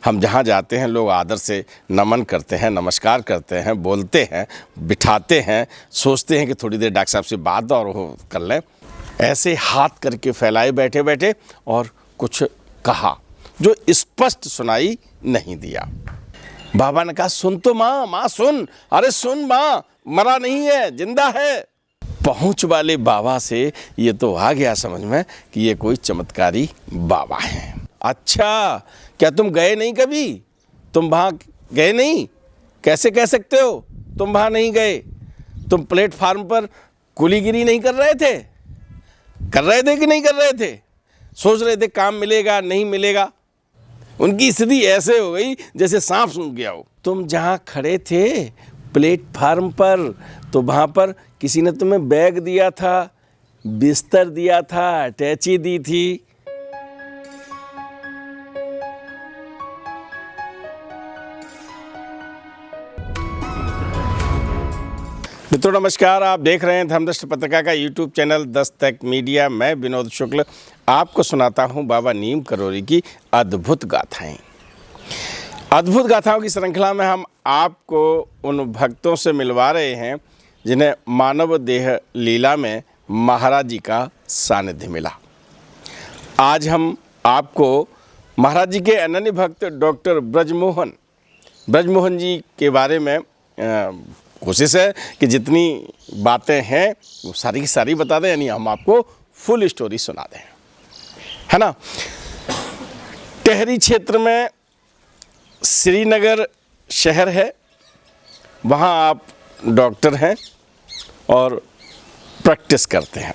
हम जहाँ जाते हैं लोग आदर से नमन करते हैं, नमस्कार करते हैं, बोलते हैं, बिठाते हैं, सोचते हैं कि थोड़ी देर डॉक्टर साहब से बात और हो कर लें। ऐसे हाथ करके फैलाए बैठे बैठे और कुछ कहा जो स्पष्ट सुनाई नहीं दिया। बाबा ने कहा, सुन तो माँ सुन, अरे सुन माँ, मरा नहीं है, जिंदा है। पहुंच वाले बाबा से ये तो आ गया समझ में कि ये कोई चमत्कारी बाबा हैं। अच्छा, क्या तुम गए नहीं कभी? तुम वहाँ गए नहीं? कैसे कह सकते हो तुम वहाँ नहीं गए? तुम प्लेटफार्म पर कुलीगिरी नहीं कर रहे थे? कर रहे थे कि नहीं कर रहे थे? सोच रहे थे काम मिलेगा नहीं मिलेगा? उनकी स्थिति ऐसे हो गई जैसे सांप सूंघ गया हो। तुम जहाँ खड़े थे प्लेटफार्म पर, तो वहाँ पर किसी ने तुम्हें बैग दिया था, बिस्तर दिया था, अटैची दी थी। मित्रों नमस्कार, आप देख रहे हैं धर्मदृष्टि पत्रिका का यूट्यूब चैनल दस्तक मीडिया। मैं विनोद शुक्ल आपको सुनाता हूं बाबा नीम करोली की अद्भुत गाथाएं। अद्भुत गाथाओं की श्रृंखला में हम आपको उन भक्तों से मिलवा रहे हैं जिन्हें मानव देह लीला में महाराज जी का सानिध्य मिला। आज हम आपको महाराज जी के अनन्य भक्त डॉक्टर ब्रजमोहन जी के बारे में कोशिश है कि जितनी बातें हैं वो सारी की सारी बता दें, यानी हम आपको फुल स्टोरी सुना दें, है ना। टेहरी क्षेत्र में श्रीनगर शहर है, वहाँ आप डॉक्टर हैं और प्रैक्टिस करते हैं।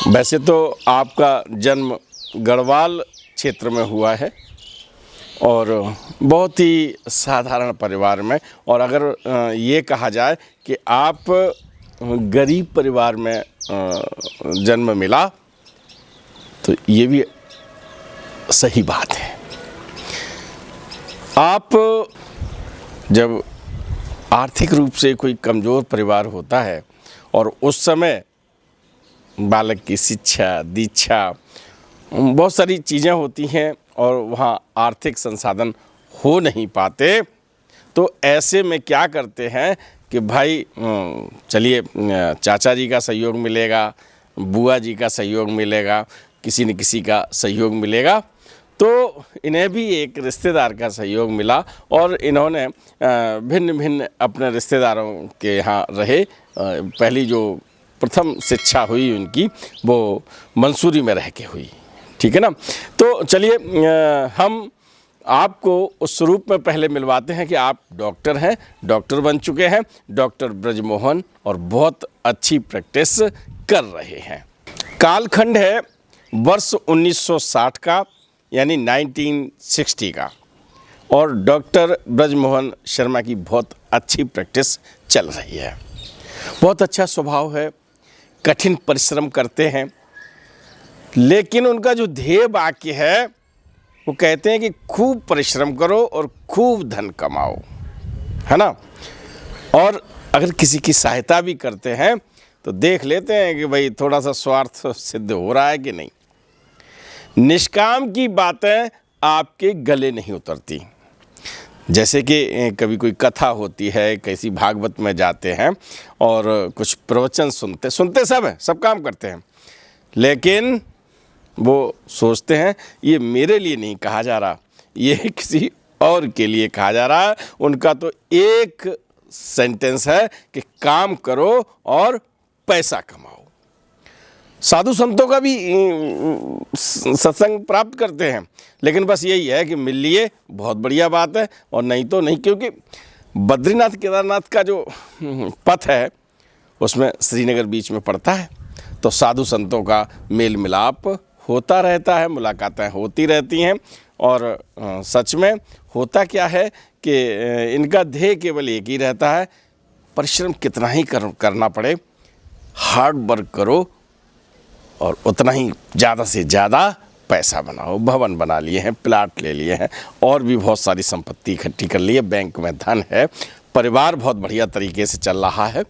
वैसे तो आपका जन्म गढ़वाल क्षेत्र में हुआ है और बहुत ही साधारण परिवार में, और अगर ये कहा जाए कि आप गरीब परिवार में जन्म मिला तो ये भी सही बात है। आप जब आर्थिक रूप से कोई कमज़ोर परिवार होता है और उस समय बालक की शिक्षा, दीक्षा, बहुत सारी चीज़ें होती हैं और वहाँ आर्थिक संसाधन हो नहीं पाते, तो ऐसे में क्या करते हैं कि भाई चलिए चाचा जी का सहयोग मिलेगा, बुआ जी का सहयोग मिलेगा, किसी न किसी का सहयोग मिलेगा। तो इन्हें भी एक रिश्तेदार का सहयोग मिला और इन्होंने भिन्न भिन्न अपने रिश्तेदारों के यहाँ रहे। पहली जो प्रथम शिक्षा हुई उनकी वो मंसूरी में रह के हुई, ठीक है ना। तो चलिए हम आपको उस रूप में पहले मिलवाते हैं कि आप डॉक्टर हैं, डॉक्टर बन चुके हैं, डॉक्टर ब्रजमोहन, और बहुत अच्छी प्रैक्टिस कर रहे हैं। कालखंड है वर्ष 1960 का, यानी 1960 का, और डॉक्टर ब्रजमोहन शर्मा की बहुत अच्छी प्रैक्टिस चल रही है। बहुत अच्छा स्वभाव है, कठिन परिश्रम करते हैं, लेकिन उनका जो ध्येय वाक्य है वो कहते हैं कि खूब परिश्रम करो और खूब धन कमाओ, है ना। और अगर किसी की सहायता भी करते हैं तो देख लेते हैं कि भाई थोड़ा सा स्वार्थ सिद्ध हो रहा है कि नहीं। निष्काम की बातें आपके गले नहीं उतरती। जैसे कि कभी कोई कथा होती है, कैसी भागवत में जाते हैं और कुछ प्रवचन सुनते सब हैं, सब काम करते हैं, लेकिन वो सोचते हैं ये मेरे लिए नहीं कहा जा रहा, ये किसी और के लिए कहा जा रहा है। उनका तो एक सेंटेंस है कि काम करो और पैसा कमाओ। साधु संतों का भी सत्संग प्राप्त करते हैं, लेकिन बस यही है कि मिल लिए बहुत बढ़िया बात है, और नहीं तो नहीं, क्योंकि बद्रीनाथ केदारनाथ का जो पथ है उसमें श्रीनगर बीच में पड़ता है, तो साधु संतों का मेल मिलाप होता रहता है, मुलाकातें होती रहती हैं। और सच में होता क्या है कि इनका ध्येय केवल एक ही रहता है, परिश्रम कितना ही करना पड़े, हार्ड वर्क करो और उतना ही ज़्यादा से ज़्यादा पैसा बनाओ। भवन बना लिए हैं, प्लाट ले लिए हैं, और भी बहुत सारी संपत्ति इकट्ठी कर ली है, बैंक में धन है, परिवार बहुत बढ़िया तरीके से चल रहा है।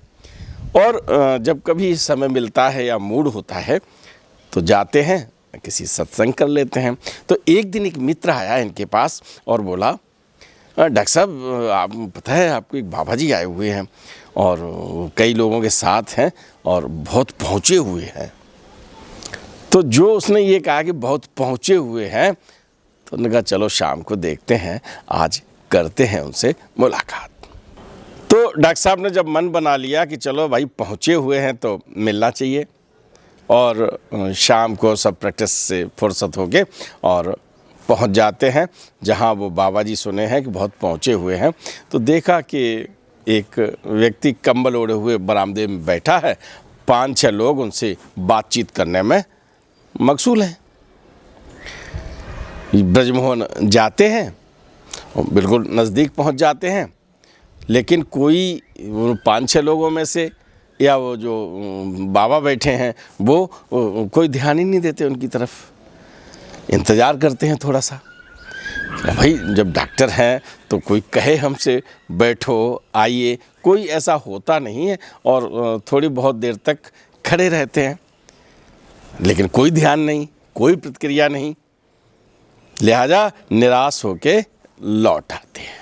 और जब कभी समय मिलता है या मूड होता है तो जाते हैं किसी सत्संग कर लेते हैं। तो एक दिन एक मित्र आया इनके पास और बोला, डॉक्टर साहब आप पता है आपको एक बाबा जी आए हुए हैं और कई लोगों के साथ हैं और बहुत पहुँचे हुए हैं। तो जो उसने ये कहा कि बहुत पहुँचे हुए हैं, तो उन्होंने कहा चलो शाम को देखते हैं, आज करते हैं उनसे मुलाकात। तो डॉक्टर साहब ने जब मन बना लिया कि चलो भाई पहुँचे हुए हैं तो मिलना चाहिए, और शाम को सब प्रैक्टिस से फुर्सत हो के और पहुंच जाते हैं जहां वो बाबा जी सुने हैं कि बहुत पहुंचे हुए हैं। तो देखा कि एक व्यक्ति कंबल ओढ़े हुए बरामदे में बैठा है, 5-6 लोग उनसे बातचीत करने में मशगूल हैं। ब्रजमोहन जाते हैं, बिल्कुल नज़दीक पहुंच जाते हैं, लेकिन कोई 5-6 लोगों में से या वो जो बाबा बैठे हैं वो कोई ध्यान ही नहीं देते उनकी तरफ, इंतज़ार करते हैं थोड़ा सा। भाई जब डॉक्टर हैं तो कोई कहे हमसे बैठो आइए, कोई ऐसा होता नहीं है और थोड़ी बहुत देर तक खड़े रहते हैं, लेकिन कोई ध्यान नहीं, कोई प्रतिक्रिया नहीं, लिहाजा निराश होके लौट आते हैं।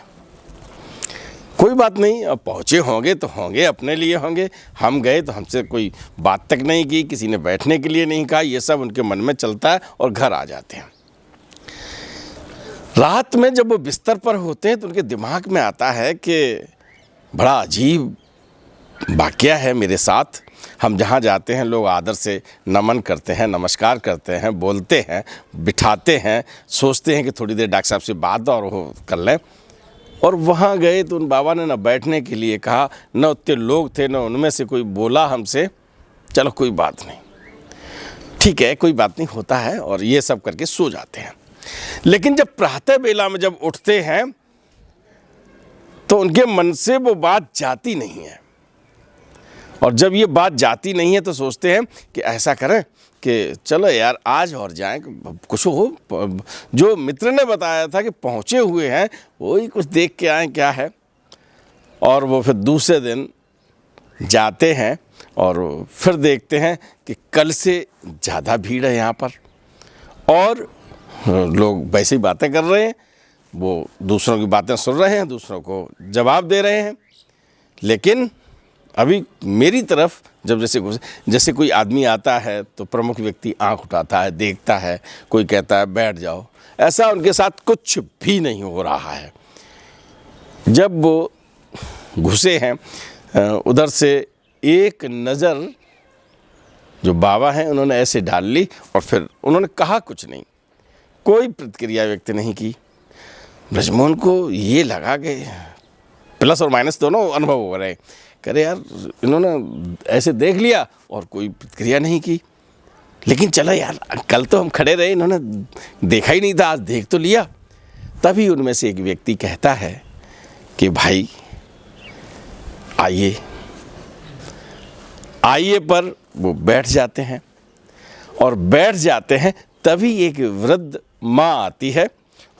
कोई बात नहीं, अब पहुँचे होंगे तो होंगे, अपने लिए होंगे, हम गए तो हमसे कोई बात तक नहीं की, किसी ने बैठने के लिए नहीं कहा, ये सब उनके मन में चलता है और घर आ जाते हैं। रात में जब वो बिस्तर पर होते हैं तो उनके दिमाग में आता है कि बड़ा अजीब वाकया है मेरे साथ। हम जहाँ जाते हैं लोग आदर से नमन करते हैं, नमस्कार करते हैं, बोलते हैं, बिठाते हैं, सोचते हैं कि थोड़ी देर डॉक्टर साहब से बात और वो कर लें, और वहाँ गए तो उन बाबा ने न बैठने के लिए कहा, न उतने लोग थे, न उनमें से कोई बोला हमसे चलो कोई बात नहीं, ठीक है कोई बात नहीं, होता है, और ये सब करके सो जाते हैं। लेकिन जब प्रातः बेला में जब उठते हैं तो उनके मन से वो बात जाती नहीं है, और जब ये बात जाती नहीं है तो सोचते हैं कि ऐसा करें कि चलो यार आज और जाएं, कुछ हो, जो मित्र ने बताया था कि पहुँचे हुए हैं वही कुछ देख के आएँ क्या है। और वो फिर दूसरे दिन जाते हैं और फिर देखते हैं कि कल से ज़्यादा भीड़ है यहाँ पर, और लोग वैसे ही बातें कर रहे हैं, वो दूसरों की बातें सुन रहे हैं, दूसरों को जवाब दे रहे हैं। लेकिन अभी मेरी तरफ जब जैसे कोई आदमी आता है तो प्रमुख व्यक्ति आंख उठाता है, देखता है, कोई कहता है बैठ जाओ, ऐसा उनके साथ कुछ भी नहीं हो रहा है। जब वो घुसे हैं उधर से एक नज़र जो बाबा हैं उन्होंने ऐसे डाल ली, और फिर उन्होंने कहा कुछ नहीं, कोई प्रतिक्रिया व्यक्त नहीं की। ब्रजमोहन को ये लगा कि प्लस और माइनस दोनों अनुभव हो रहे, करे यार इन्होंने ऐसे देख लिया और कोई प्रतिक्रिया नहीं की, लेकिन चलो यार कल तो हम खड़े रहे, इन्होंने देखा ही नहीं था, आज देख तो लिया। तभी उनमें से एक व्यक्ति कहता है कि भाई आइए आइए, पर वो बैठ जाते हैं, और बैठ जाते हैं तभी एक वृद्ध माँ आती है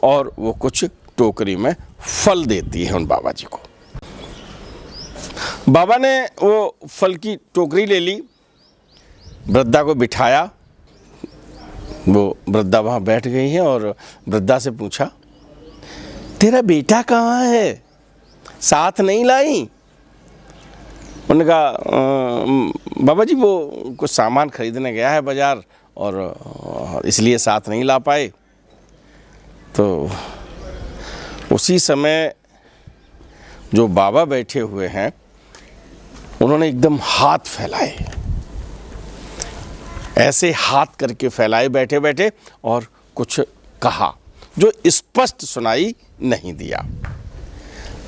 और वो कुछ टोकरी में फल देती है उन बाबा जी को। बाबा ने वो फल की टोकरी ले ली, वृद्धा को बिठाया, वो वृद्धा वहाँ बैठ गई है और वृद्धा से पूछा तेरा बेटा कहाँ है, साथ नहीं लाई? उन्होंने कहा बाबा जी वो कुछ सामान खरीदने गया है बाज़ार और इसलिए साथ नहीं ला पाए। तो उसी समय जो बाबा बैठे हुए हैं उन्होंने एकदम हाथ फैलाए, ऐसे हाथ करके फैलाए बैठे बैठे, और कुछ कहा जो स्पष्ट सुनाई नहीं दिया।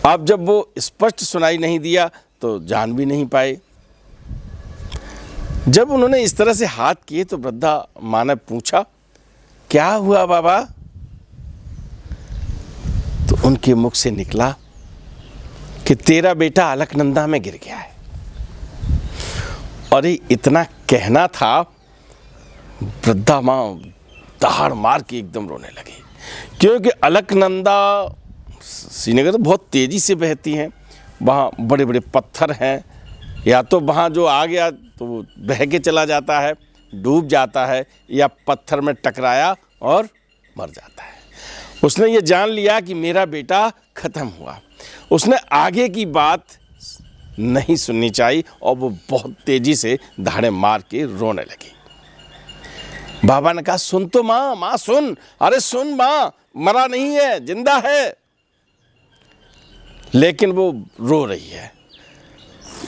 अब जब वो स्पष्ट सुनाई नहीं दिया तो जान भी नहीं पाए। जब उन्होंने इस तरह से हाथ किए तो वृद्धा माँ ने पूछा क्या हुआ बाबा? तो उनके मुख से निकला कि तेरा बेटा अलकनंदा में गिर गया है। और इतना कहना था, वृद्धा माँ दहाड़ मार के एकदम रोने लगी, क्योंकि अलकनंदा श्रीनगर बहुत तेज़ी से बहती हैं, वहाँ बड़े बड़े पत्थर हैं, या तो वहाँ जो आ गया तो वो बह के चला जाता है, डूब जाता है या पत्थर में टकराया और मर जाता है। उसने ये जान लिया कि मेरा बेटा ख़त्म हुआ। उसने आगे की बात नहीं सुननी चाहिए और वो बहुत तेज़ी से धाड़े मार के रोने लगी। बाबा ने कहा, सुन तो माँ, माँ सुन, अरे सुन माँ, मरा नहीं है, जिंदा है। लेकिन वो रो रही है।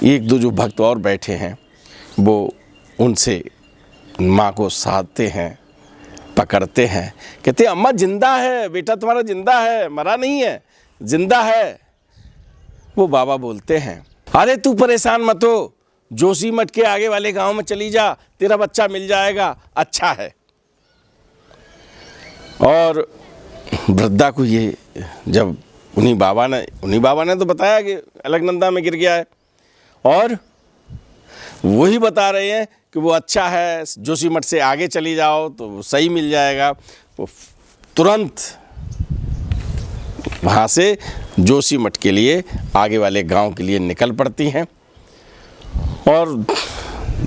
एक दो जो भक्त और बैठे हैं वो उनसे माँ को साधते हैं, पकड़ते हैं, कहते हैं अम्मा जिंदा है, बेटा तुम्हारा जिंदा है, मरा नहीं है, जिंदा है। वो बाबा बोलते हैं, अरे तू परेशान मत हो, जोशी मठ के आगे वाले गांव में चली जा, तेरा बच्चा मिल जाएगा, अच्छा है। और वृद्धा को ये जब उन्हीं बाबा ने तो बताया कि अलकनंदा में गिर गया है, और वही बता रहे हैं कि वो अच्छा है, जोशी मठ से आगे चली जाओ तो सही मिल जाएगा। वो तुरंत वहाँ से जोशी मठ के लिए, आगे वाले गांव के लिए निकल पड़ती हैं। और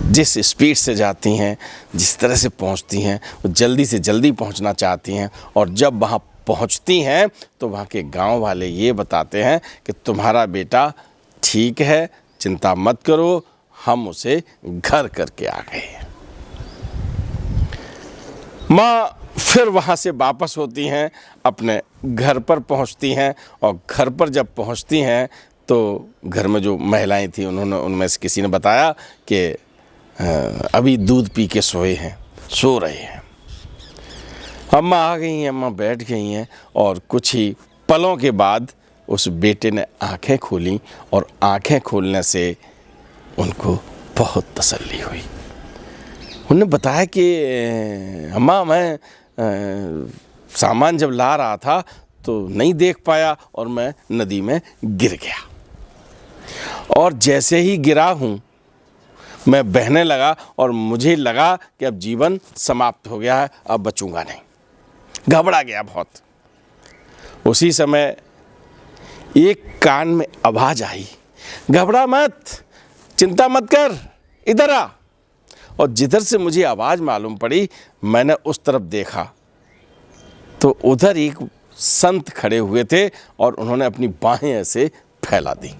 जिस स्पीड से जाती हैं, जिस तरह से पहुंचती हैं, वो जल्दी से जल्दी पहुंचना चाहती हैं। और जब वहाँ पहुंचती हैं तो वहाँ के गांव वाले ये बताते हैं कि तुम्हारा बेटा ठीक है, चिंता मत करो, हम उसे घर करके आ गए। माँ फिर वहाँ से वापस होती हैं, अपने घर पर पहुँचती हैं। और घर पर जब पहुँचती हैं तो घर में जो महिलाएं थी उनमें से किसी ने बताया कि अभी दूध पी के सोए हैं, सो रहे हैं। अम्मा आ गई हैं, अम्मा बैठ गई हैं, और कुछ ही पलों के बाद उस बेटे ने आंखें खोली, और आंखें खोलने से उनको बहुत तसल्ली हुई। उन्होंने बताया कि अम्मा मैं सामान जब ला रहा था तो नहीं देख पाया और मैं नदी में गिर गया, और जैसे ही गिरा हूँ मैं बहने लगा और मुझे लगा कि अब जीवन समाप्त हो गया है, अब बचूंगा नहीं, घबरा गया बहुत। उसी समय एक कान में आवाज़ आई, घबरा मत, चिंता मत कर, इधर आ। और जिधर से मुझे आवाज़ मालूम पड़ी, मैंने उस तरफ देखा तो उधर एक संत खड़े हुए थे और उन्होंने अपनी बाहें ऐसे फैला दी,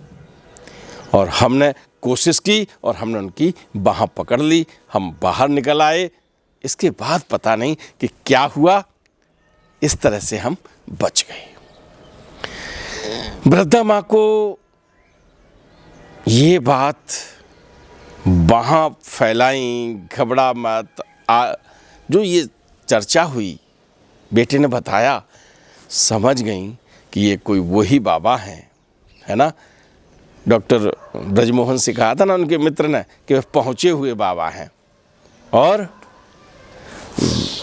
और हमने कोशिश की और हमने उनकी बाह पकड़ ली। हम बाहर निकल आए। इसके बाद पता नहीं कि क्या हुआ, इस तरह से हम बच गए। वृद्धा माँ को ये बात, बाह फैलाई, घबरा मत, जो ये चर्चा हुई, बेटे ने बताया, समझ गई कि ये कोई वही बाबा हैं, है ना। डॉक्टर ब्रजमोहन से कहा था ना उनके मित्र ने कि वे पहुँचे हुए बाबा हैं, और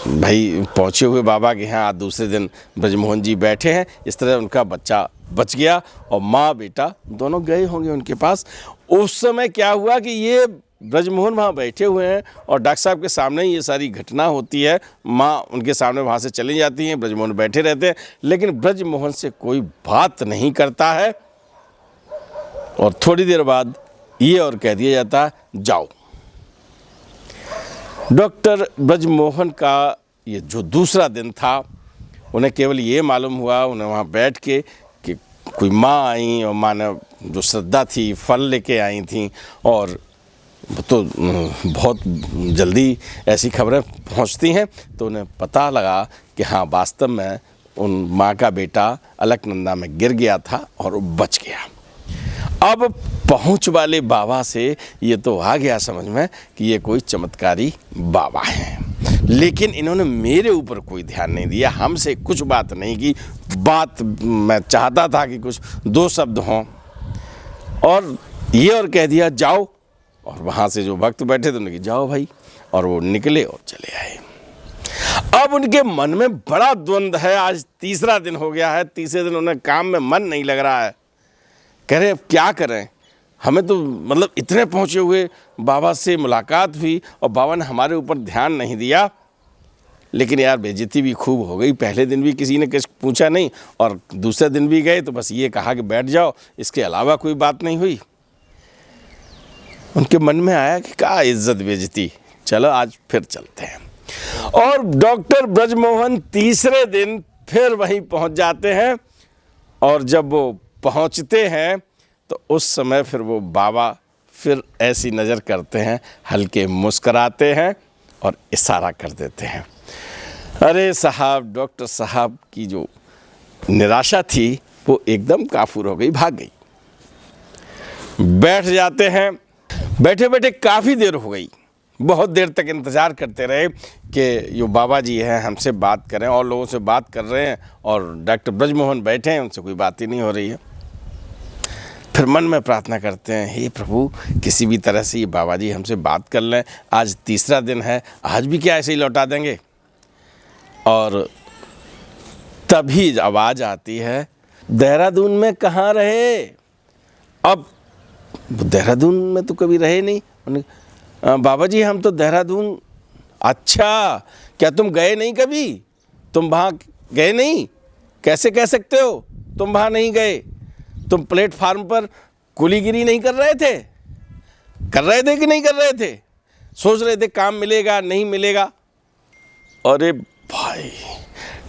भाई पहुँचे हुए बाबा के यहाँ आज दूसरे दिन ब्रजमोहन जी बैठे हैं। इस तरह उनका बच्चा बच गया और माँ बेटा दोनों गए होंगे उनके पास। उस समय क्या हुआ कि ये ब्रजमोहन वहाँ बैठे हुए हैं और डॉक्टर साहब के सामने ये सारी घटना होती है। माँ उनके सामने वहाँ से चली जाती हैं, ब्रजमोहन बैठे रहते हैं, लेकिन ब्रजमोहन से कोई बात नहीं करता है। और थोड़ी देर बाद ये और कह दिया जाता है, जाओ। डॉक्टर ब्रजमोहन का ये जो दूसरा दिन था, उन्हें केवल ये मालूम हुआ, उन्हें वहाँ बैठ के कि कोई माँ आई और माँ ने जो श्रद्धा थी फल लेके आई थी, और तो बहुत जल्दी ऐसी खबरें पहुँचती हैं, तो उन्हें पता लगा कि हाँ वास्तव में उन माँ का बेटा अलकनंदा में गिर गया था और वो बच गया। अब पहुँच वाले बाबा से ये तो आ गया समझ में कि ये कोई चमत्कारी बाबा हैं, लेकिन इन्होंने मेरे ऊपर कोई ध्यान नहीं दिया, हमसे कुछ बात नहीं की। बात मैं चाहता था कि कुछ दो शब्द हों, और ये और कह दिया जाओ। और वहाँ से जो भक्त बैठे थे उन्होंने कहा जाओ भाई, और वो निकले और चले आए। अब उनके मन में बड़ा द्वंद्व है। आज तीसरा दिन हो गया है, तीसरे दिन उन्हें काम में मन नहीं लग रहा है। कह रहे अब क्या करें, हमें तो मतलब इतने पहुँचे हुए बाबा से मुलाकात हुई और बाबा ने हमारे ऊपर ध्यान नहीं दिया, लेकिन यार बेइज्जती भी खूब हो गई। पहले दिन भी किसी ने कुछ पूछा नहीं, और दूसरे दिन भी गए तो बस ये कहा कि बैठ जाओ, इसके अलावा कोई बात नहीं हुई। उनके मन में आया कि क्या इज्जत बेइज्जती, चलो आज फिर चलते हैं। और डॉक्टर ब्रजमोहन तीसरे दिन फिर वहीं पहुंच जाते हैं, और जब वो पहुंचते हैं तो उस समय फिर वो बाबा फिर ऐसी नज़र करते हैं, हल्के मुस्कराते हैं और इशारा कर देते हैं। अरे साहब, डॉक्टर साहब की जो निराशा थी वो एकदम काफूर हो गई, भाग गई। बैठ जाते हैं। बैठे बैठे काफ़ी देर हो गई, बहुत देर तक इंतज़ार करते रहे कि यो बाबा जी हैं हमसे बात करें, और लोगों से बात कर रहे हैं और डॉक्टर ब्रजमोहन बैठे हैं, उनसे कोई बात ही नहीं हो रही है। फिर मन में प्रार्थना करते हैं, हे प्रभु, किसी भी तरह से ये बाबा जी हमसे बात कर लें। आज तीसरा दिन है, आज भी क्या ऐसे ही लौटा देंगे। और तभी आवाज़ आती है, देहरादून में कहाँ रहे? अब देहरादून में तो कभी रहे नहीं। बाबा जी हम तो देहरादून। अच्छा, क्या तुम गए नहीं कभी? तुम वहाँ गए नहीं? कैसे कह सकते हो तुम वहाँ नहीं गए? तुम प्लेटफार्म पर कुलीगिरी नहीं कर रहे थे? कर रहे थे कि नहीं कर रहे थे? सोच रहे थे काम मिलेगा नहीं मिलेगा? अरे भाई,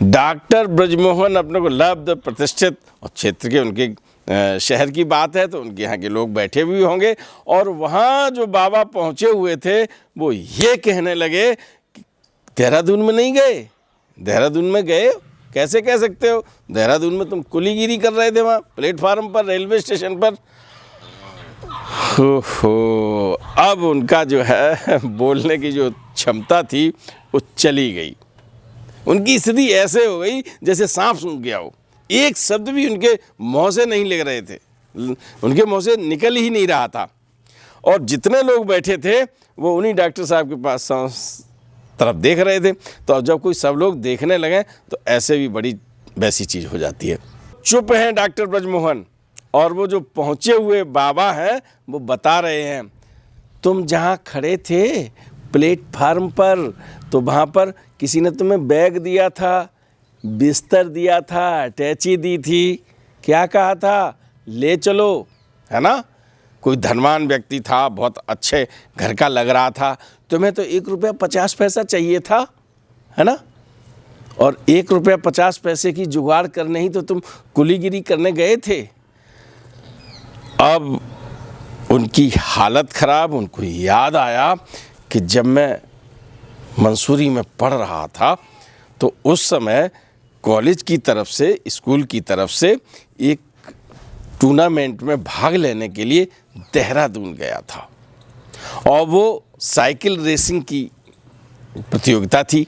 डॉक्टर ब्रजमोहन अपने को लब्ध प्रतिष्ठित और क्षेत्र के, उनके शहर की बात है तो उनके यहाँ के लोग बैठे भी होंगे, और वहाँ जो बाबा पहुँचे हुए थे वो ये कहने लगे कि देहरादून में नहीं गए? देहरादून में गए? कैसे कह सकते हो? देहरादून में तुम कुलीगिरी कर रहे थे वहाँ प्लेटफार्म पर, रेलवे स्टेशन पर। हो, अब उनका जो है बोलने की जो क्षमता थी वो चली गई। उनकी स्थिति ऐसे हो गई जैसे सांप सूंघ गया हो। एक शब्द भी उनके मुँह से नहीं लग रहे थे, उनके मुँह से निकल ही नहीं रहा था। और जितने लोग बैठे थे वो उन्हीं डॉक्टर साहब के पास तरफ देख रहे थे। तो अब जब कोई सब लोग देखने लगे तो ऐसे भी बड़ी वैसी चीज़ हो जाती है। चुप हैं डॉक्टर ब्रजमोहन, और वो जो पहुँचे हुए बाबा हैं वो बता रहे हैं, तुम जहाँ खड़े थे प्लेटफार्म पर, तो वहाँ पर किसी ने तुम्हें बैग दिया था, बिस्तर दिया था, अटैची दी थी, क्या कहा था? ले चलो, है ना? कोई धनवान व्यक्ति था, बहुत अच्छे घर का लग रहा था, तुम्हें तो 1 रुपया 50 पैसा चाहिए था, है ना? और 1 रुपया 50 पैसे की जुगाड़ करने ही तो तुम कुलीगिरी करने गए थे। अब उनकी हालत ख़राब, उनको याद आया कि जब मैं मंसूरी में पढ़ रहा था तो उस समय कॉलेज की तरफ से, स्कूल की तरफ से एक टूर्नामेंट में भाग लेने के लिए देहरादून गया था, और वो साइकिल रेसिंग की प्रतियोगिता थी।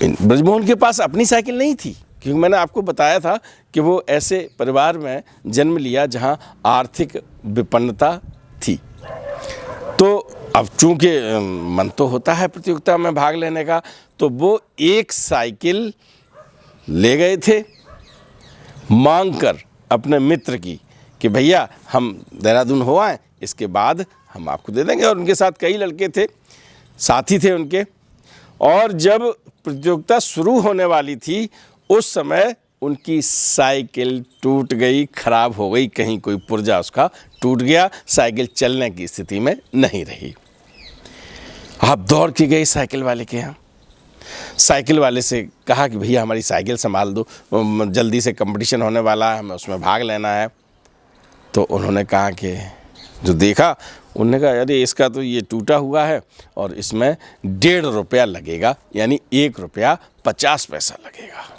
ब्रजमोहन के पास अपनी साइकिल नहीं थी, क्योंकि मैंने आपको बताया था कि वो ऐसे परिवार में जन्म लिया जहां आर्थिक विपन्नता थी। तो अब चूंकि मन तो होता है प्रतियोगिता में भाग लेने का, तो वो एक साइकिल ले गए थे मांग कर अपने मित्र की कि भैया हम देहरादून हो आए, इसके बाद हम आपको दे देंगे। और उनके साथ कई लड़के थे, साथी थे उनके। और जब प्रतियोगिता शुरू होने वाली थी उस समय उनकी साइकिल टूट गई, खराब हो गई, कहीं कोई पुर्जा उसका टूट गया, साइकिल चलने की स्थिति में नहीं रही। आप दौड़ के गए साइकिल वाले के यहाँ, साइकिल वाले से कहा कि भैया हमारी साइकिल संभाल दो, जल्दी से कंपटीशन होने वाला है, हमें उसमें भाग लेना है। तो उन्होंने कहा कि जो देखा, उन्होंने कहा अरे इसका तो ये टूटा हुआ है और इसमें 1.5 रुपया लगेगा, यानी 1 रुपया 50 पैसा लगेगा।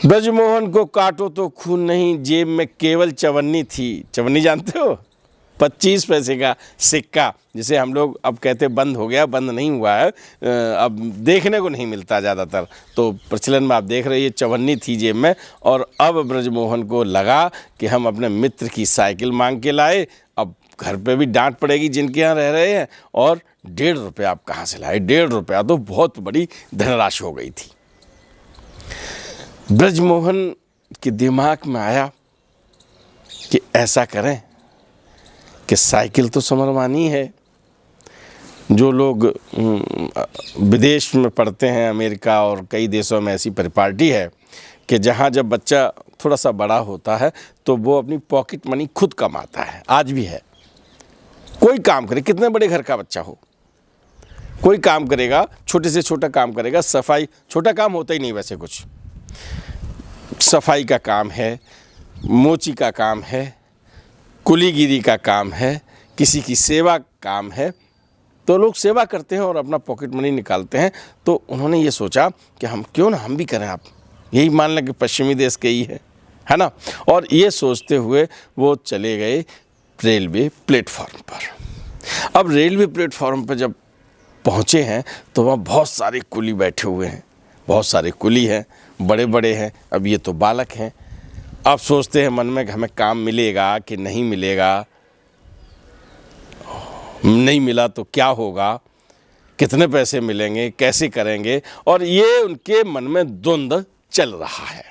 ब्रजमोहन को काटो तो खून नहीं, जेब में केवल चवन्नी थी। चवन्नी जानते हो? 25 पैसे का सिक्का, जिसे हम लोग अब कहते बंद हो गया, बंद नहीं हुआ है, अब देखने को नहीं मिलता ज़्यादातर, तो प्रचलन में आप देख रहे हैं, चवन्नी थी जेब में। और अब ब्रजमोहन को लगा कि हम अपने मित्र की साइकिल मांग के लाए, अब घर पे भी डांट पड़ेगी जिनके यहाँ रह रहे हैं, और 1.5 रुपया आप कहाँ से लाए? 1.5 रुपया तो बहुत बड़ी धनराशि हो गई थी। ब्रजमोहन के दिमाग में आया कि ऐसा करें कि साइकिल तो समरवानी है। जो लोग विदेश में पढ़ते हैं, अमेरिका और कई देशों में ऐसी परिपाटी है कि जहाँ जब बच्चा थोड़ा सा बड़ा होता है तो वो अपनी पॉकेट मनी खुद कमाता है, आज भी है। कोई काम करे, कितने बड़े घर का बच्चा हो, कोई काम करेगा, छोटे से छोटा काम करेगा, सफाई, छोटा काम होता ही नहीं वैसे कुछ, सफाई का काम है, मोची का काम है, कुलीगिरी का काम है, किसी की सेवा काम है, तो लोग सेवा करते हैं और अपना पॉकेट मनी निकालते हैं। तो उन्होंने ये सोचा कि हम क्यों ना हम भी करें, आप यही मान लें कि पश्चिमी देश के ही है ना। और ये सोचते हुए वो चले गए रेलवे प्लेटफॉर्म पर। अब रेलवे प्लेटफॉर्म पर जब पहुँचे हैं तो वहाँ बहुत सारे कुली बैठे हुए हैं, बहुत सारे कुली हैं, बड़े बड़े हैं। अब ये तो बालक हैं, अब सोचते हैं मन में कि हमें काम मिलेगा कि नहीं मिलेगा, नहीं मिला तो क्या होगा, कितने पैसे मिलेंगे, कैसे करेंगे, और ये उनके मन में द्वंद्व चल रहा है।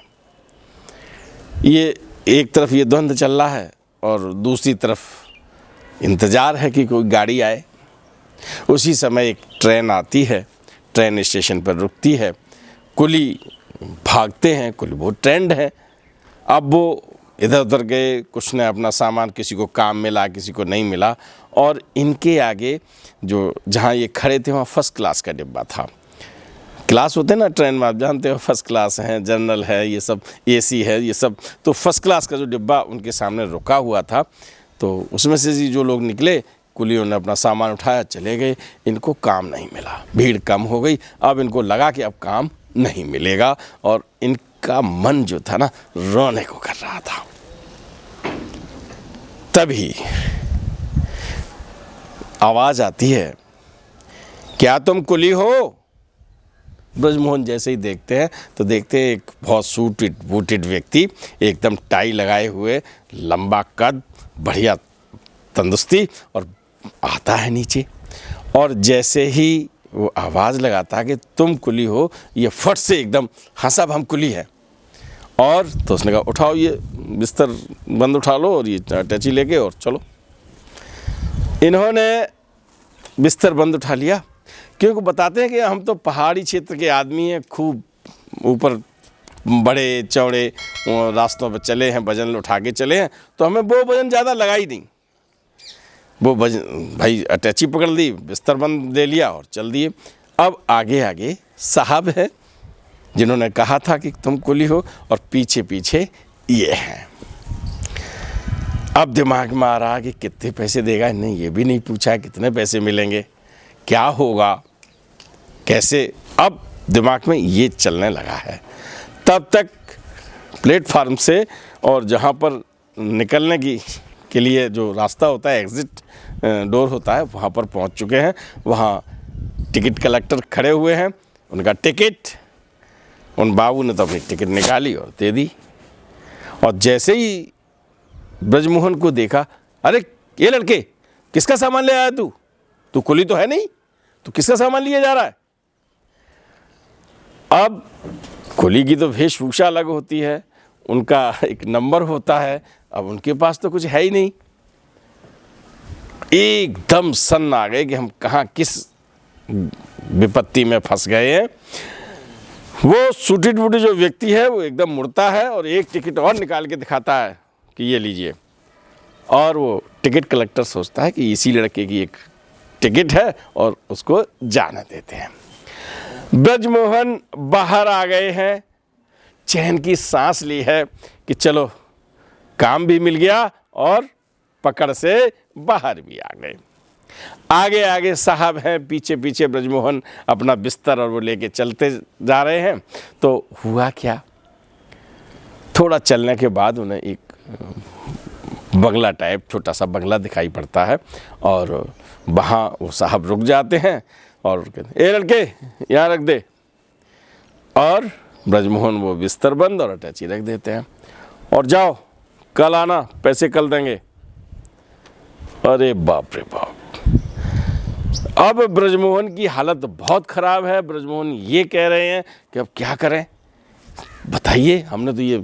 ये एक तरफ ये द्वंद्व चल रहा है और दूसरी तरफ इंतज़ार है कि कोई गाड़ी आए। उसी समय एक ट्रेन आती है, ट्रेन स्टेशन पर रुकती है, कुली भागते हैं, कुली बहुत ट्रेंड है। अब वो इधर उधर गए, कुछ ने अपना सामान, किसी को काम मिला, किसी को नहीं मिला, और इनके आगे जो जहाँ ये खड़े थे वहाँ फर्स्ट क्लास का डिब्बा था। क्लास होते हैं ना ट्रेन में, आप जानते हो, फर्स्ट क्लास है, जनरल है, ये सब एसी है, ये सब। तो फर्स्ट क्लास का जो डिब्बा उनके सामने रुका हुआ था, तो उसमें से जो लोग निकले, कुलियों ने अपना सामान उठाया, चले गए। इनको काम नहीं मिला, भीड़ कम हो गई, अब इनको लगा कि अब काम नहीं मिलेगा, और इनका मन जो था ना रोने को कर रहा था। तभी आवाज़ आती है, क्या तुम कुली हो? ब्रजमोहन जैसे ही देखते हैं तो देखते हैं एक बहुत सूटेड बूटेड व्यक्ति, एकदम टाई लगाए हुए, लंबा कद, बढ़िया तंदुरुस्ती, और आता है नीचे। और जैसे ही वो आवाज़ लगाता है कि तुम कुली हो, ये फट से एकदम हंसा, हम कुली हैं। और तो उसने कहा उठाओ ये बिस्तर बंद उठा लो और ये टैची लेके और चलो। इन्होंने बिस्तर बंद उठा लिया, क्योंकि बताते हैं कि हम तो पहाड़ी क्षेत्र के आदमी हैं, खूब ऊपर बड़े चौड़े रास्तों पर चले हैं, वजन उठा के चले हैं, तो हमें वो वजन ज़्यादा लगा ही नहीं। वो वजन भाई अटैची पकड़ ली, बिस्तर बंद ले लिया और चल दिए। अब आगे आगे साहब है जिन्होंने कहा था कि तुम कुली हो, और पीछे पीछे ये हैं। अब दिमाग में आ रहा कि कितने पैसे देगा, नहीं ये भी नहीं पूछा कितने पैसे मिलेंगे, क्या होगा, कैसे। अब दिमाग में ये चलने लगा है। तब तक प्लेटफार्म से और जहाँ पर निकलने के लिए जो रास्ता होता है, एग्ज़िट डोर होता है, वहाँ पर पहुँच चुके हैं। वहाँ टिकट कलेक्टर खड़े हुए हैं, उनका टिकट, उन बाबू ने तो अपनी टिकट निकाली और दे दी। और जैसे ही ब्रजमोहन को देखा, अरे ये लड़के किसका सामान ले आया तू कुली तो है नहीं, तो किसका सामान लिया जा रहा है? अब कुली की तो वेशभूषा अलग होती है, उनका एक नंबर होता है, अब उनके पास तो कुछ है ही नहीं। एकदम सन्न आ गए कि हम कहाँ किस विपत्ति में फंस गए हैं। वो सूटेड बूटेड जो व्यक्ति है वो एकदम मुड़ता है और एक टिकट और निकाल के दिखाता है कि ये लीजिए। और वो टिकट कलेक्टर सोचता है कि इसी लड़के की एक टिकट है और उसको जाने देते हैं। ब्रजमोहन बाहर आ गए हैं, चैन की सांस ली है कि चलो काम भी मिल गया और पकड़ से बाहर भी आ गए। आगे आगे साहब हैं, पीछे पीछे ब्रजमोहन अपना बिस्तर और वो लेके चलते जा रहे हैं। तो हुआ क्या, थोड़ा चलने के बाद उन्हें एक बंगला टाइप, छोटा सा बंगला दिखाई पड़ता है, और वहाँ वो साहब रुक जाते हैं और कहते ए लड़के यहाँ रख दे। और ब्रजमोहन वो बिस्तर बंद और अटैची रख देते हैं, और जाओ कल आना, पैसे कल देंगे। अरे बाप रे बाप। अब ब्रजमोहन की हालत बहुत ख़राब है। ब्रजमोहन ये कह रहे हैं कि अब क्या करें, बताइए, हमने तो ये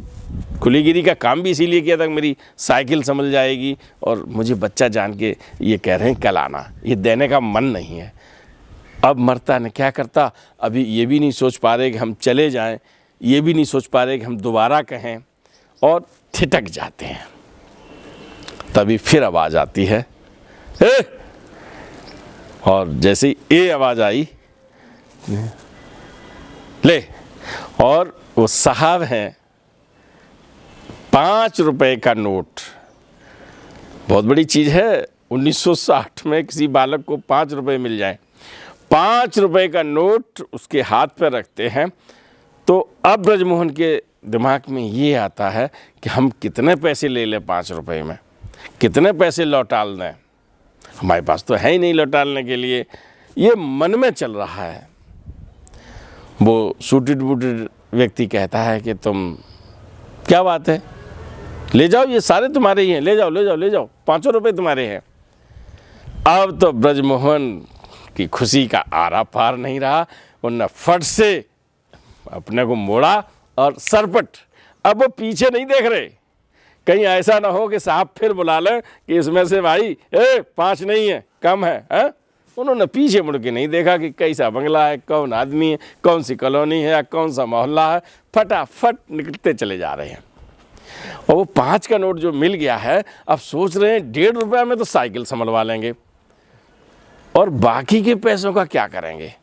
कुलीगिरी का काम भी इसीलिए किया था कि मेरी साइकिल संभल जाएगी, और मुझे बच्चा जान के ये कह रहे हैं कल आना, ये देने का मन नहीं है। अब मरता न क्या करता, अभी ये भी नहीं सोच पा रहे कि हम चले जाएं, ये भी नहीं सोच पा रहे कि हम दोबारा कहें, और ठिठक जाते हैं। तभी फिर आवाज़ आती है, हे, और जैसे ही ए आवाज़ आई, ले, और वो साहब हैं 5 रुपए का नोट। बहुत बड़ी चीज़ है, 1960 में किसी बालक को 5 रुपए मिल जाए। 5 रुपए का नोट उसके हाथ पर रखते हैं। तो अब ब्रजमोहन के दिमाग में ये आता है कि हम कितने पैसे ले लें 5 रुपए में, कितने पैसे लौटा दें, हमारे पास तो है ही नहीं लौटाने के लिए। ये मन में चल रहा है। वो सूटेड बूटेड व्यक्ति कहता है कि तुम, क्या बात है, ले जाओ, ये सारे तुम्हारे ही हैं, ले जाओ ले जाओ ले जाओ, 5 रुपए तुम्हारे हैं। अब तो ब्रजमोहन की खुशी का आरा पार नहीं रहा। उन्होंने फट से अपने को मोड़ा और सरपट। अब वो पीछे नहीं देख रहे, कहीं ऐसा ना हो कि साहब फिर बुला लें कि इसमें से भाई 5 नहीं है, कम है। उन्होंने पीछे मुड़ के नहीं देखा कि कैसा बंगला है, कौन आदमी है, कौन सी कॉलोनी है, कौन सा मोहल्ला है। फटाफट निकलते चले जा रहे हैं। और वो 5 का नोट जो मिल गया है, अब सोच रहे हैं 1.5 रुपया में तो साइकिल संभलवा लेंगे, और बाकी के पैसों का क्या करेंगे।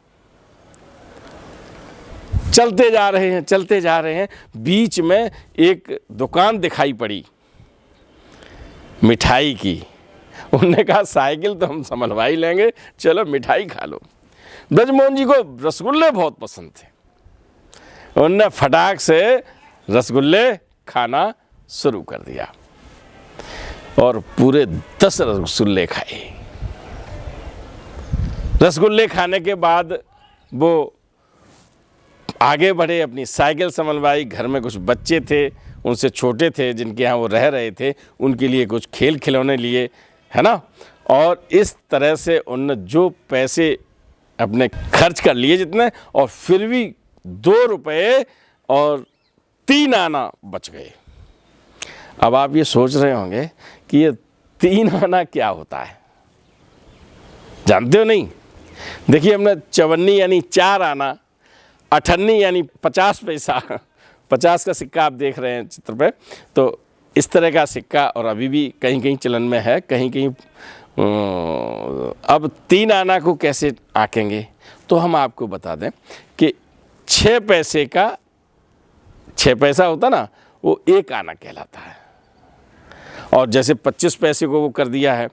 चलते जा रहे हैं, चलते जा रहे हैं। बीच में एक दुकान दिखाई पड़ी मिठाई की। उन्होंने कहा साइकिल तो हम संभलवा ही लेंगे, चलो मिठाई खा लो। ब्रजमोहन जी को रसगुल्ले बहुत पसंद थे। उन्होंने फटाक से रसगुल्ले खाना शुरू कर दिया और पूरे 10 रसगुल्ले खाए। रसगुल्ले खाने के बाद वो आगे बढ़े, अपनी साइकिल संभलवाई। घर में कुछ बच्चे थे, उनसे छोटे थे, जिनके यहाँ वो रह रहे थे, उनके लिए कुछ खेल खिलौने लिए, है ना। और इस तरह से उन्होंने जो पैसे अपने खर्च कर लिए जितने, और फिर भी 2 रुपये और 3 आना बच गए। अब आप ये सोच रहे होंगे कि ये 3 आना क्या होता है, जानते हो नहीं? देखिए, हमने 54 यानी 4 आना, 58 यानी 50 पैसा, 50 का सिक्का आप देख रहे हैं चित्र पे। तो इस तरह का सिक्का और अभी भी कहीं कहीं चलन में है, कहीं कहीं। अब 3 आना को कैसे आंकेंगे, तो हम आपको बता दें कि 6 पैसे का 6 पैसा होता ना, वो 1 आना कहलाता है। और जैसे 25 पैसे को वो कर दिया है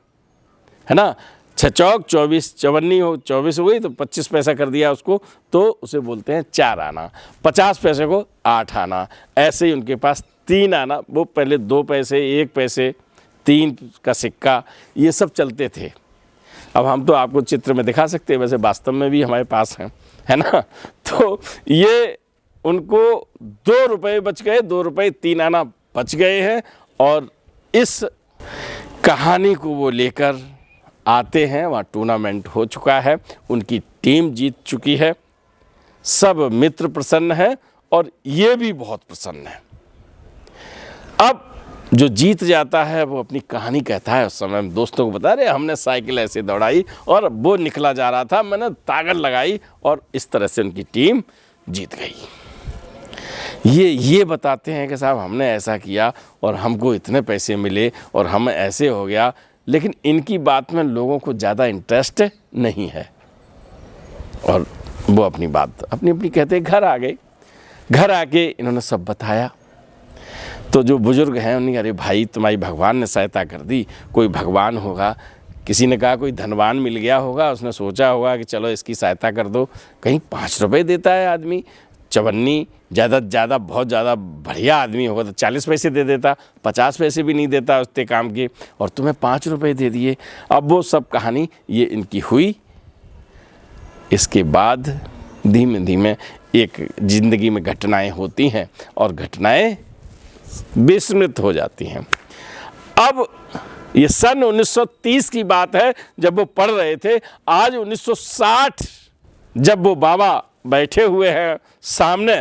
ना, 6 चौक 24, 54 हो 24 हो गई, तो 25 पैसा कर दिया उसको, तो उसे बोलते हैं 4 आना। 50 पैसे को 8 आना। ऐसे ही उनके पास 3 आना, वो पहले 2 पैसे, 1 पैसे, 3 का सिक्का, ये सब चलते थे। अब हम तो आपको चित्र में दिखा सकते हैं, वैसे वास्तव में भी हमारे पास हैं, है ना। तो ये उनको 2 रुपये बच गए, 2 रुपये 3 आना बच गए हैं। और इस कहानी को वो लेकर आते हैं, वहाँ टूर्नामेंट हो चुका है, उनकी टीम जीत चुकी है, सब मित्र प्रसन्न है और ये भी बहुत प्रसन्न है। अब जो जीत जाता है वो अपनी कहानी कहता है। उस समय दोस्तों को बता रहे, हमने साइकिल ऐसे दौड़ाई और वो निकला जा रहा था, मैंने ताकत लगाई और इस तरह से उनकी टीम जीत गई। ये बताते हैं कि साहब हमने ऐसा किया और हमको इतने पैसे मिले और हम ऐसे हो गया। लेकिन इनकी बात में लोगों को ज़्यादा इंटरेस्ट नहीं है और वो अपनी बात अपनी अपनी कहते घर आ गए। घर आके इन्होंने सब बताया। तो जो बुजुर्ग हैं उन्हें, अरे भाई तुम्हारी भगवान ने सहायता कर दी, कोई भगवान होगा, किसी ने कहा कोई धनवान मिल गया होगा, उसने सोचा होगा कि चलो इसकी सहायता कर दो। कहीं 5 रुपये देता है आदमी, चवन्नी ज़्यादा से ज़्यादा बहुत ज़्यादा बढ़िया आदमी होगा तो 40 पैसे दे देता, 50 पैसे भी नहीं देता उसके काम के, और तुम्हें 5 रुपये दे दिए। अब वो सब कहानी ये इनकी हुई। इसके बाद धीमे धीमे एक ज़िंदगी में घटनाएं होती हैं और घटनाएं विस्मृत हो जाती हैं। अब ये सन 1930 की बात है जब वो पढ़ रहे थे। आज 1960 जब वो बाबा बैठे हुए हैं सामने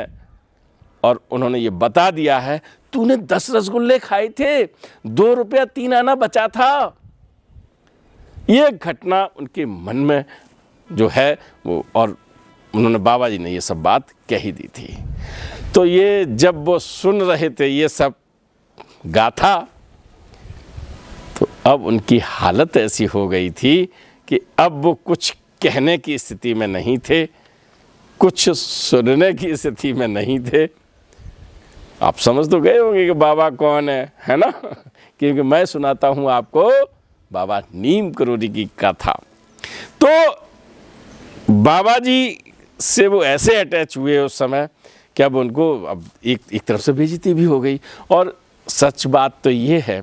और उन्होंने ये बता दिया है, तूने 10 रसगुल्ले खाए थे, 2 रुपया 3 आना बचा था। ये घटना उनके मन में जो है वो, और उन्होंने बाबा जी ने ये सब बात कह ही दी थी। तो ये जब वो सुन रहे थे ये सब गाथा, तो अब उनकी हालत ऐसी हो गई थी कि अब वो कुछ कहने की स्थिति में नहीं थे, कुछ सुनने की स्थिति में नहीं थे। आप समझ तो गए होंगे कि बाबा कौन है ना? क्योंकि मैं सुनाता हूँ आपको बाबा नीम करोड़ी की कथा। तो बाबा जी से वो ऐसे अटैच हुए उस समय कि अब उनको अब एक तरफ से बेइज्जती भी हो गई। और सच बात तो ये है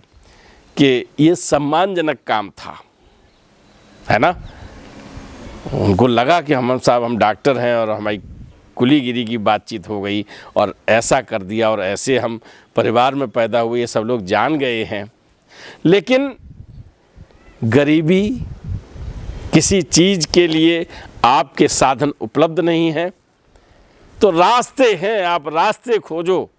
कि ये सम्मानजनक काम था, है ना? उनको लगा कि हम डॉक्टर हैं और हमारी कुलीगिरी की बातचीत हो गई और ऐसा कर दिया और ऐसे हम परिवार में पैदा हुए, ये सब लोग जान गए हैं। लेकिन गरीबी, किसी चीज़ के लिए आपके साधन उपलब्ध नहीं है तो रास्ते हैं, आप रास्ते खोजो।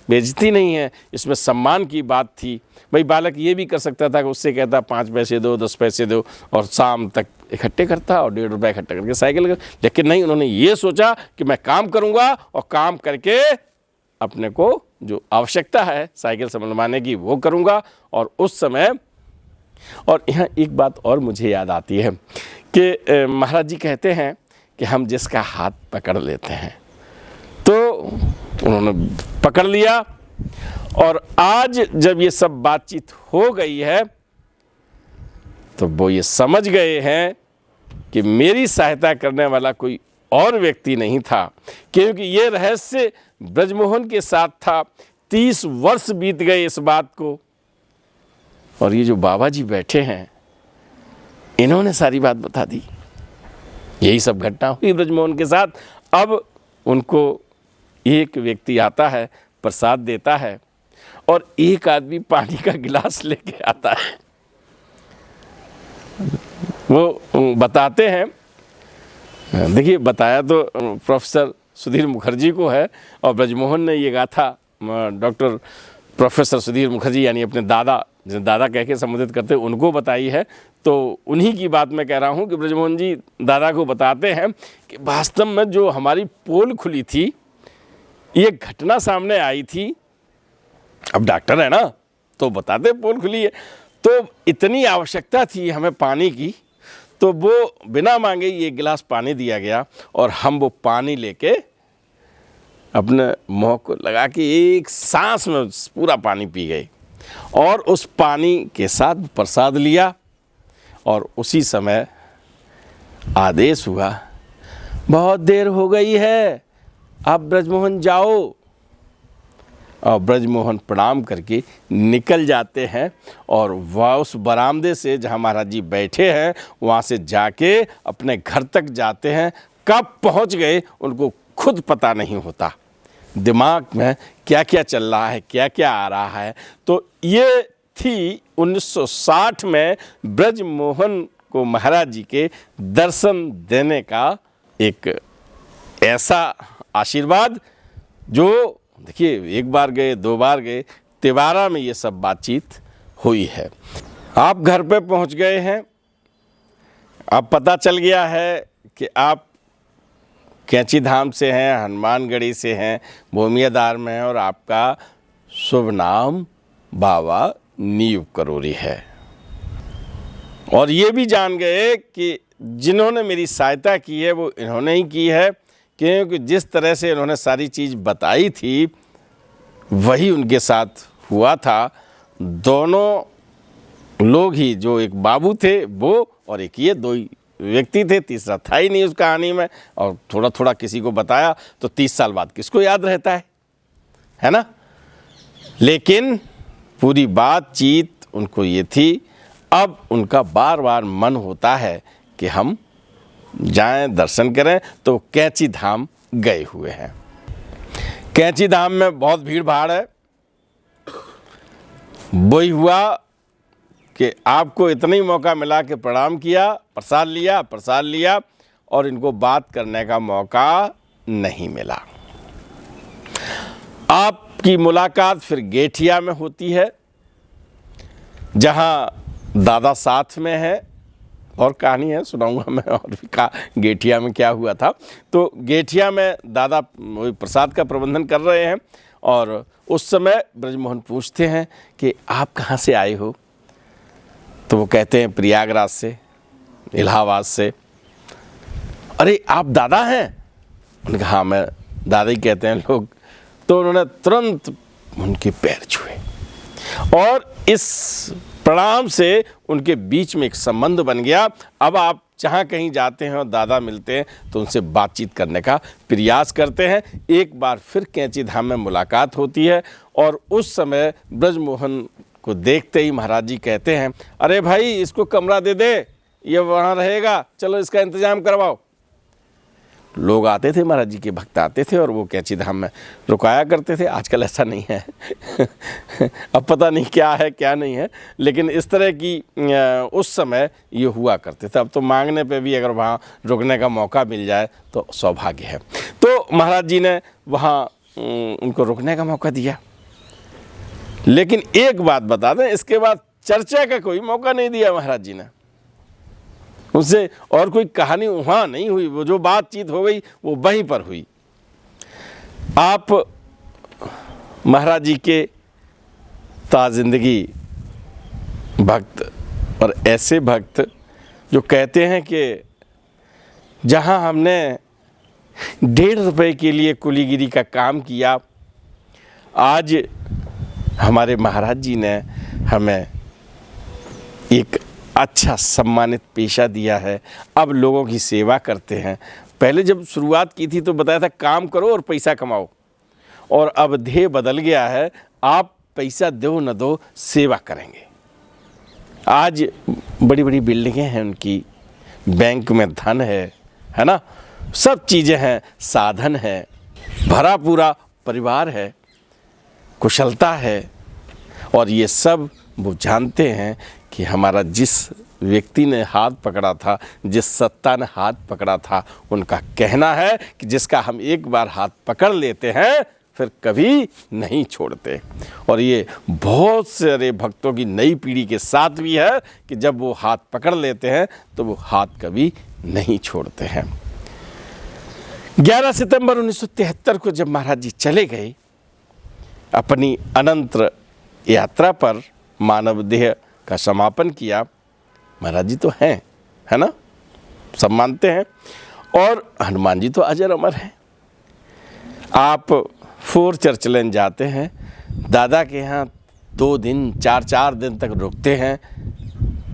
बेइज्जती नहीं है, इसमें सम्मान की बात थी। भाई बालक ये भी कर सकता था कि उससे कहता 5 पैसे दो, 10 पैसे दो और शाम तक इकट्ठे करता और 1.5 रुपये इकट्ठा करके साइकिल कर। लेकिन नहीं, उन्होंने ये सोचा कि मैं काम करूंगा और काम करके अपने को जो आवश्यकता है साइकिल से मनवाने की वो करूंगा। और उस समय, और यहाँ एक बात और मुझे याद आती है कि महाराज जी कहते हैं कि हम जिसका हाथ पकड़ लेते हैं, तो उन्होंने पकड़ लिया। और आज जब ये सब बातचीत हो गई है तो वो ये समझ गए हैं कि मेरी सहायता करने वाला कोई और व्यक्ति नहीं था, क्योंकि ये रहस्य ब्रजमोहन के साथ था। 30 वर्ष बीत गए इस बात को, और ये जो बाबा जी बैठे हैं इन्होंने सारी बात बता दी। यही सब घटना हुई ब्रजमोहन के साथ। अब उनको एक व्यक्ति आता है, प्रसाद देता है, और एक आदमी पानी का गिलास लेके आता है। वो बताते हैं, देखिए बताया तो प्रोफेसर सुधीर मुखर्जी को है, और ब्रजमोहन ने ये गाथा डॉक्टर प्रोफेसर सुधीर मुखर्जी यानी अपने दादा, जिसे दादा कह के संबोधित करते हैं, उनको बताई है। तो उन्हीं की बात मैं कह रहा हूँ कि ब्रजमोहन जी दादा को बताते हैं कि वास्तव में जो हमारी पोल खुली थी, ये घटना सामने आई थी। अब डॉक्टर है ना, तो बताते पोल खुली है, तो इतनी आवश्यकता थी हमें पानी की, तो वो बिना मांगे ये गिलास पानी दिया गया और हम वो पानी लेके अपने मुँह को लगा के एक सांस में पूरा पानी पी गए, और उस पानी के साथ प्रसाद लिया। और उसी समय आदेश हुआ, बहुत देर हो गई है, आप ब्रजमोहन जाओ। और ब्रजमोहन प्रणाम करके निकल जाते हैं, और वह उस बरामदे से जहाँ महाराज जी बैठे हैं वहाँ से जाके अपने घर तक जाते हैं। कब पहुँच गए उनको खुद पता नहीं होता, दिमाग में क्या क्या चल रहा है, क्या क्या आ रहा है। तो ये थी 1960 में ब्रजमोहन को महाराज जी के दर्शन देने का एक ऐसा आशीर्वाद, जो देखिए एक बार गए, 2 बार गए, 13 में ये सब बातचीत हुई है। आप घर पे पहुंच गए हैं, अब पता चल गया है कि आप कैंची धाम से हैं, हनुमानगढ़ी से हैं, भूमियादार में हैं, और आपका शुभ नाम बाबा नीम करोड़ी है। और ये भी जान गए कि जिन्होंने मेरी सहायता की है वो इन्होंने ही की है, क्योंकि जिस तरह से इन्होंने सारी चीज़ बताई थी वही उनके साथ हुआ था। दोनों लोग ही, जो एक बाबू थे वो और एक ये, 2 ही व्यक्ति थे, तीसरा था ही नहीं उस कहानी में। और थोड़ा थोड़ा किसी को बताया तो 30 साल बाद किसको याद रहता है ना? लेकिन पूरी बातचीत उनको ये थी। अब उनका बार बार मन होता है कि हम जाएं, दर्शन करें, तो कैंची धाम गए हुए हैं। कैंची धाम में बहुत भीड़ भाड़ है। वही हुआ कि आपको इतना ही मौका मिला कि प्रणाम किया, प्रसाद लिया और इनको बात करने का मौका नहीं मिला। आपकी मुलाकात फिर गेठिया में होती है, जहां दादा साथ में है, और कहानी है सुनाऊंगा मैं, और भी गेठिया में क्या हुआ था। तो गेठिया में दादा प्रसाद का प्रबंधन कर रहे हैं, और उस समय ब्रजमोहन पूछते हैं कि आप कहाँ से आए हो? तो वो कहते हैं प्रयागराज से, इलाहाबाद से, अरे आप दादा हैं? उन्होंने कहा हाँ मैं दादा ही कहते हैं लोग। तो उन्होंने तुरंत उनके पैर छुए और इस प्रणाम से उनके बीच में एक संबंध बन गया। अब आप जहाँ कहीं जाते हैं और दादा मिलते हैं तो उनसे बातचीत करने का प्रयास करते हैं। एक बार फिर कैंची धाम में मुलाकात होती है और उस समय ब्रजमोहन को देखते ही महाराज जी कहते हैं, अरे भाई इसको कमरा दे दे, ये वहाँ रहेगा, चलो इसका इंतजाम करवाओ। लोग आते थे, महाराज जी के भक्त आते थे और वो कैंची धाम में रुकाया करते थे। आजकल ऐसा नहीं है अब पता नहीं क्या है क्या नहीं है, लेकिन इस तरह की उस समय ये हुआ करते थे। अब तो मांगने पे भी अगर वहाँ रुकने का मौका मिल जाए तो सौभाग्य है। तो महाराज जी ने वहाँ उनको रुकने का मौका दिया, लेकिन एक बात बता दें, इसके बाद चर्चा का कोई मौका नहीं दिया महाराज जी ने उनसे, और कोई कहानी वहाँ नहीं हुई। वो जो बातचीत हो गई वो वहीं पर हुई। आप महाराज जी के ताज़िंदगी भक्त और ऐसे भक्त जो कहते हैं कि जहाँ हमने 1.5 रुपए के लिए कुलीगिरी का काम किया, आज हमारे महाराज जी ने हमें एक अच्छा सम्मानित पेशा दिया है। अब लोगों की सेवा करते हैं। पहले जब शुरुआत की थी तो बताया था काम करो और पैसा कमाओ, और अब ध्येय बदल गया है, आप पैसा दो न दो, सेवा करेंगे। आज बड़ी बड़ी बिल्डिंगें हैं उनकी, बैंक में धन है ना, सब चीज़ें हैं, साधन है, भरा पूरा परिवार है, कुशलता है, और ये सब वो जानते हैं कि हमारा जिस व्यक्ति ने हाथ पकड़ा था, जिस सत्ता ने हाथ पकड़ा था, उनका कहना है कि जिसका हम एक बार हाथ पकड़ लेते हैं फिर कभी नहीं छोड़ते। और ये बहुत सारे भक्तों की नई पीढ़ी के साथ भी है कि जब वो हाथ पकड़ लेते हैं तो वो हाथ कभी नहीं छोड़ते हैं। 11 सितंबर 1973 को जब महाराज जी चले गए अपनी अनंत यात्रा पर, मानव देह का समापन किया, महाराज जी तो हैं, है ना, सब मानते हैं, और हनुमान जी तो अजर अमर हैं। आप 4 चर्च लेन जाते हैं, दादा के यहाँ 2 दिन 4 दिन तक रुकते हैं,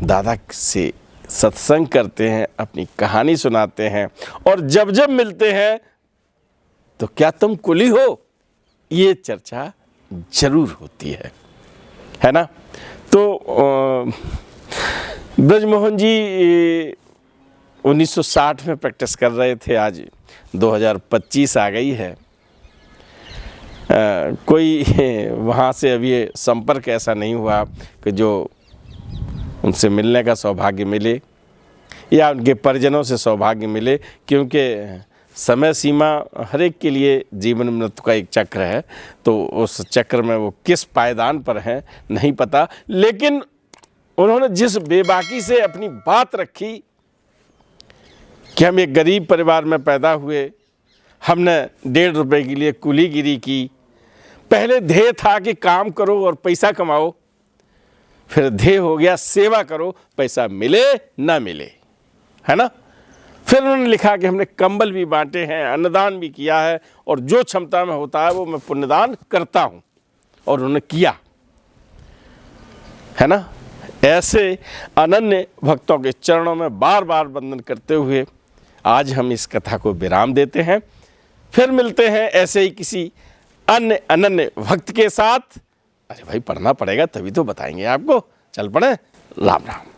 दादा से सत्संग करते हैं, अपनी कहानी सुनाते हैं, और जब जब मिलते हैं तो क्या तुम कुली हो, ये चर्चा जरूर होती है ना। तो ब्रजमोहन जी 1960 में प्रैक्टिस कर रहे थे, आज 2025 आ गई है। कोई वहाँ से अभी संपर्क ऐसा नहीं हुआ कि जो उनसे मिलने का सौभाग्य मिले या उनके परिजनों से सौभाग्य मिले, क्योंकि समय सीमा हर एक के लिए जीवन मृत्यु का एक चक्र है, तो उस चक्र में वो किस पायदान पर हैं नहीं पता। लेकिन उन्होंने जिस बेबाकी से अपनी बात रखी कि हम एक गरीब परिवार में पैदा हुए, हमने 1.5 रुपए के लिए कुलीगिरी की, पहले ध्येय था कि काम करो और पैसा कमाओ, फिर ध्येय हो गया सेवा करो, पैसा मिले ना मिले, है ना। फिर उन्होंने लिखा कि हमने कंबल भी बांटे हैं, अन्नदान भी किया है, और जो क्षमता में होता है वो मैं पुण्यदान करता हूँ, और उन्होंने किया, है ना। ऐसे अनन्य भक्तों के चरणों में बार बार वंदन करते हुए आज हम इस कथा को विराम देते हैं। फिर मिलते हैं ऐसे ही किसी अन्य अनन्य भक्त के साथ। अरे भाई पढ़ना पड़ेगा तभी तो बताएंगे आपको, चल पड़े, राम राम।